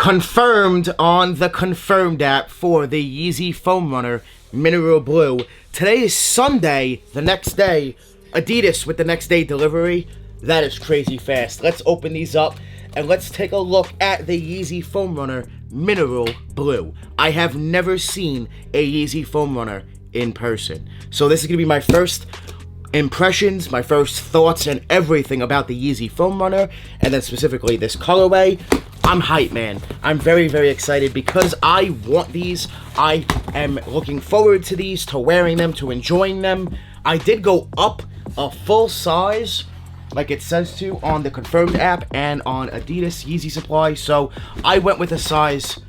Confirmed on the Confirmed app for the Yeezy Foam Runner Mineral Blue. Today is Sunday, the next day. Adidas with the next day delivery. That is crazy fast. Let's open these up and let's take a look at the Yeezy Foam Runner Mineral Blue. I have never seen a Yeezy Foam Runner in person. So this is going to be my first impressions, my first thoughts and everything about the Yeezy Foam Runner, and then specifically this colorway. I'm hyped, man. I'm very, very excited because I want these. I am looking forward to these, to wearing them, to enjoying them. I did go up a full size, like it says to on the Confirmed app and on Adidas Yeezy Supply. So I went with a size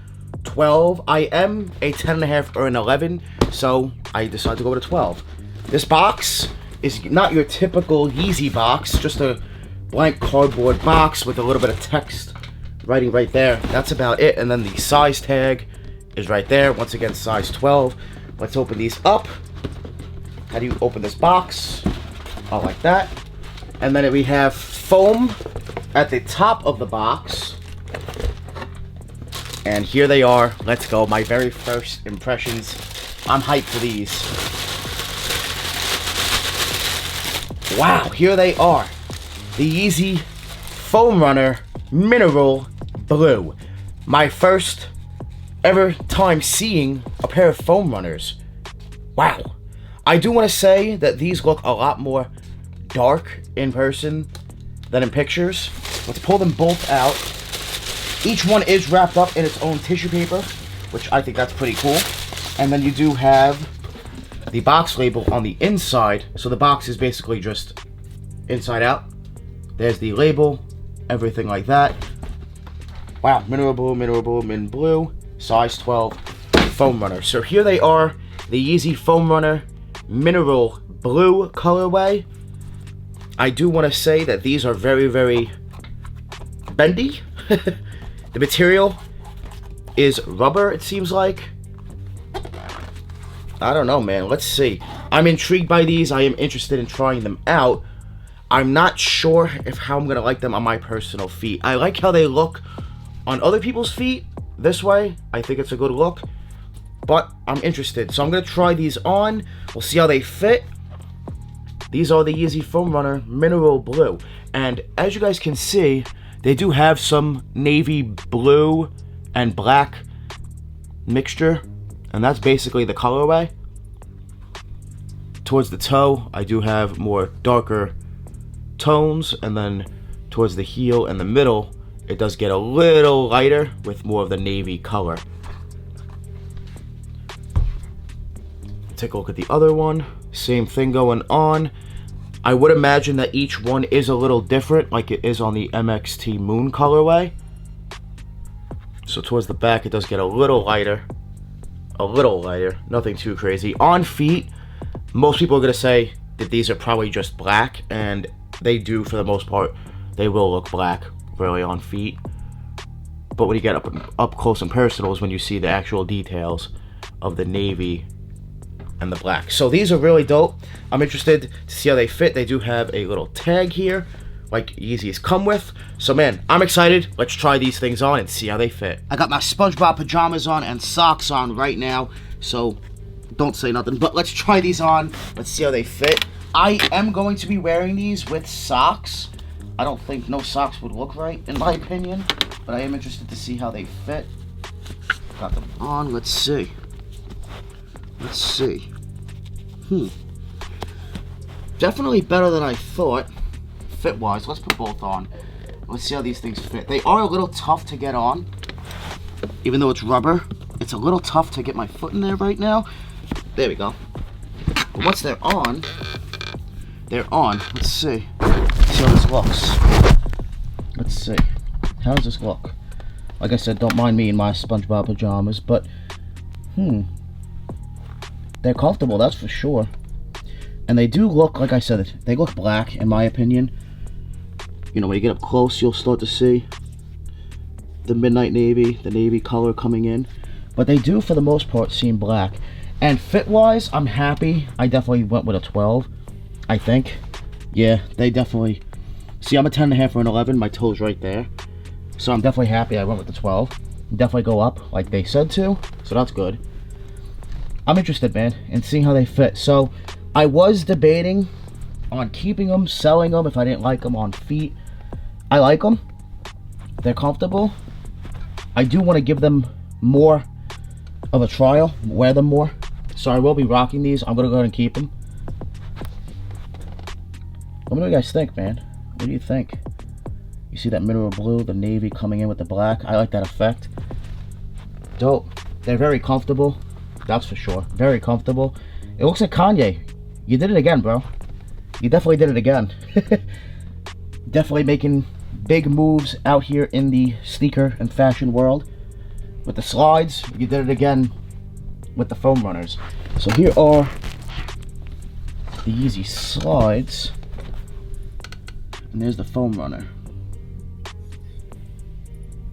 12. I am a 10.5 or an 11, so I decided to go with a 12. This box is not your typical Yeezy box, just a blank cardboard box with a little bit of text writing right there. That's about it. And then the size tag is right there. Once again, size 12. Let's open these up. How do you open this box? Oh, like that. And then we have foam at the top of the box. And here they are. Let's go. My very first impressions. I'm hyped for these. Wow, here they are. The Yeezy Foam Runner Mineral Blue. My first ever time seeing a pair of foam runners. Wow. I do want to say that these look a lot more dark in person than in pictures. Let's pull them both out. Each one is wrapped up in its own tissue paper, which I think that's pretty cool. And then you do have the box label on the inside. So the box is basically just inside out. There's the label, everything like that. Wow, Mineral Blue, Mineral Blue, Min Blue, size 12 foam runner. So here they are, the Yeezy Foam Runner Mineral Blue colorway. I do want to say that these are very, very bendy. The material is rubber, it seems like. I don't know, man. Let's see. I'm intrigued by these. I am interested in trying them out. I'm not sure how I'm going to like them on my personal feet. I like how they look on other people's feet this way. I think it's a good look. But I'm interested. So I'm going to try these on. We'll see how they fit. These are the Yeezy Foam Runner Mineral Blue. And as you guys can see, they do have some navy blue and black mixture. And that's basically the colorway. Towards the toe, I do have more darker tones. And then towards the heel and the middle, it does get a little lighter with more of the navy color. Take a look at the other one. Same thing going on. I would imagine that each one is a little different, like it is on the MXT Moon colorway. So towards the back, it does get a little lighter. A little lighter. Nothing too crazy. On feet, most people are going to say that these are probably just black, and they do for the most part. They will look black really on feet. But when you get up close and personal is when you see the actual details of the navy and the black. So these are really dope. I'm interested to see how they fit. They do have a little tag here, like Yeezys come with. So man, I'm excited. Let's try these things on and see how they fit. I got my SpongeBob pajamas on and socks on right now, so don't say nothing. But let's try these on. Let's see how they fit. I am going to be wearing these with socks. I don't think no socks would look right, in my opinion. But I am interested to see how they fit. Got them on. Let's see. Let's see. Definitely better than I thought, fit-wise. Let's put both on. Let's see how these things fit. They are a little tough to get on. Even though it's rubber, it's a little tough to get my foot in there right now. There we go. But once they're on, they're on. Let's see. Let's see how this looks. Let's see. How does this look? Like I said, don't mind me in my SpongeBob pajamas, but they're comfortable, that's for sure. And they do look, like I said, they look black, in my opinion. You know, when you get up close, you'll start to see the midnight navy, the navy color coming in. But they do, for the most part, seem black. And fit-wise, I'm happy. I definitely went with a 12, I think. Yeah, they definitely... See, I'm a 10.5 or an 11. My toe's right there. So I'm definitely happy I went with the 12. definitely go up like they said to, so that's good. I'm interested, man, in seeing how they fit. So I was debating on keeping them, selling them if I didn't like them on feet. I like them. They're comfortable. I do want to give them more of a trial, wear them more. So I will be rocking these. I'm going to go ahead and keep them. Let me know what you guys think, man. What do you think? You see that mineral blue, the navy coming in with the black? I like that effect. Dope. They're very comfortable. That's for sure. Very comfortable. It looks like Kanye. You did it again, bro. You definitely did it again. Definitely making big moves out here in the sneaker and fashion world. With the slides, you did it again with the foam runners. So here are the Yeezy slides. And there's the foam runner.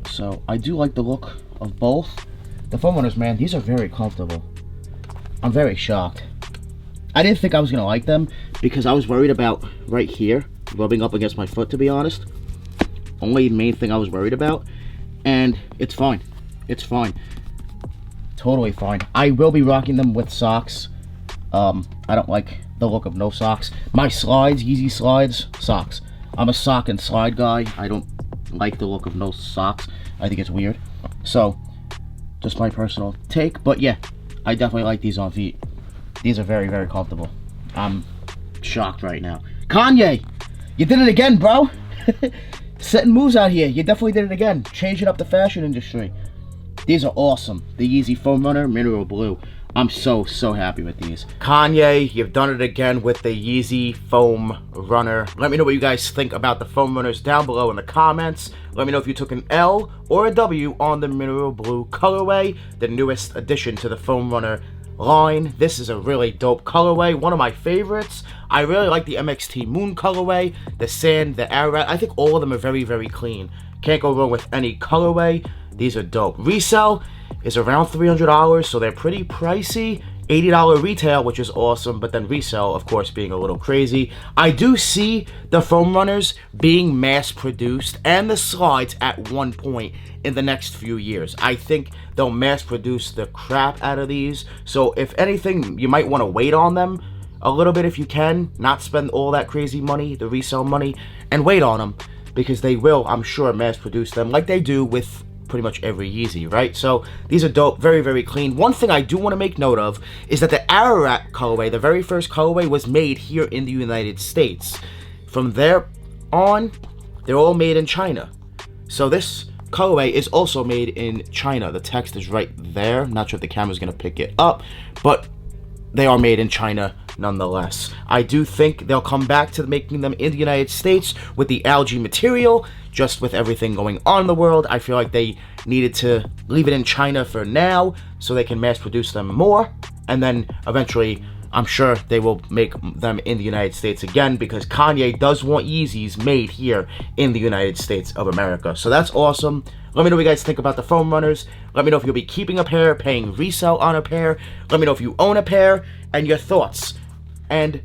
So I do like the look of both. The foam runners, man, these are very comfortable. I'm very shocked. I didn't think I was gonna like them because I was worried about right here rubbing up against my foot, to be honest. Only main thing I was worried about, and it's fine. It's fine. Totally fine. I will be rocking them with socks. I don't like the look of no socks. My slides, Yeezy slides, socks. I'm a sock and slide guy. I don't like the look of no socks. I think it's weird. So, just my personal take. But yeah, I definitely like these on feet. These are very, very comfortable. I'm shocked right now. Kanye, you did it again, bro. Setting moves out here. You definitely did it again. Changing up the fashion industry. These are awesome. The Yeezy Foam Runner Mineral Blue. I'm so happy with these. Kanye, you've done it again with the Yeezy Foam Runner. Let me know what you guys think about the foam runners down below in the comments. Let me know if you took an L or a W on the Mineral Blue colorway, the newest addition to the Foam Runner line. This is a really dope colorway, one of my favorites. I really like the MXT Moon colorway, the Sand, the Ararat. I think all of them are very, very clean. Can't go wrong with any colorway. These are dope. Resale is around $300, so they're pretty pricey. $80 retail, which is awesome, but then resale, of course, being a little crazy. I do see the foam runners being mass-produced and the slides at one point in the next few years. I think they'll mass-produce the crap out of these, so if anything, you might want to wait on them a little bit if you can, not spend all that crazy money, the resale money, and wait on them, because they will, I'm sure, mass-produce them like they do with pretty much every Yeezy, right? So these are dope, very, very clean. One thing I do want to make note of is that the Ararat colorway, the very first colorway, was made here in the United States. From there on, they're all made in China. So this colorway is also made in China. The text is right there. Not sure if the camera's gonna pick it up, but they are made in China nonetheless. I do think they'll come back to making them in the United States with the algae material. Just with everything going on in the world, I feel like they needed to leave it in China for now so they can mass produce them more, and then eventually I'm sure they will make them in the United States again, because Kanye does want Yeezys made here in the United States of America. So that's awesome. Let me know what you guys think about the foam runners. Let me know if you'll be keeping a pair, paying resale on a pair. Let me know if you own a pair, and your thoughts and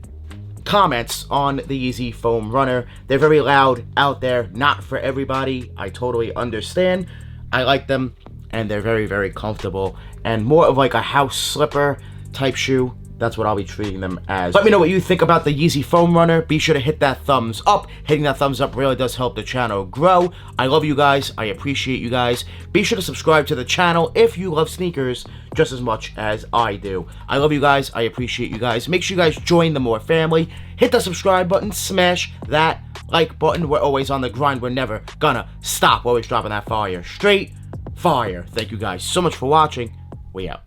comments on the Yeezy Foam Runner. They're very loud out there, not for everybody. I totally understand. I like them, and they're very, very comfortable, and more of like a house slipper type shoe. That's what I'll be treating them as. Let me know what you think about the Yeezy Foam Runner. Be sure to hit that thumbs up. Hitting that thumbs up really does help the channel grow. I love you guys. I appreciate you guys. Be sure to subscribe to the channel if you love sneakers just as much as I do. I love you guys. I appreciate you guys. Make sure you guys join the More family. Hit the subscribe button. Smash that like button. We're always on the grind. We're never gonna stop. Always dropping that fire. Straight fire. Thank you guys so much for watching. We out.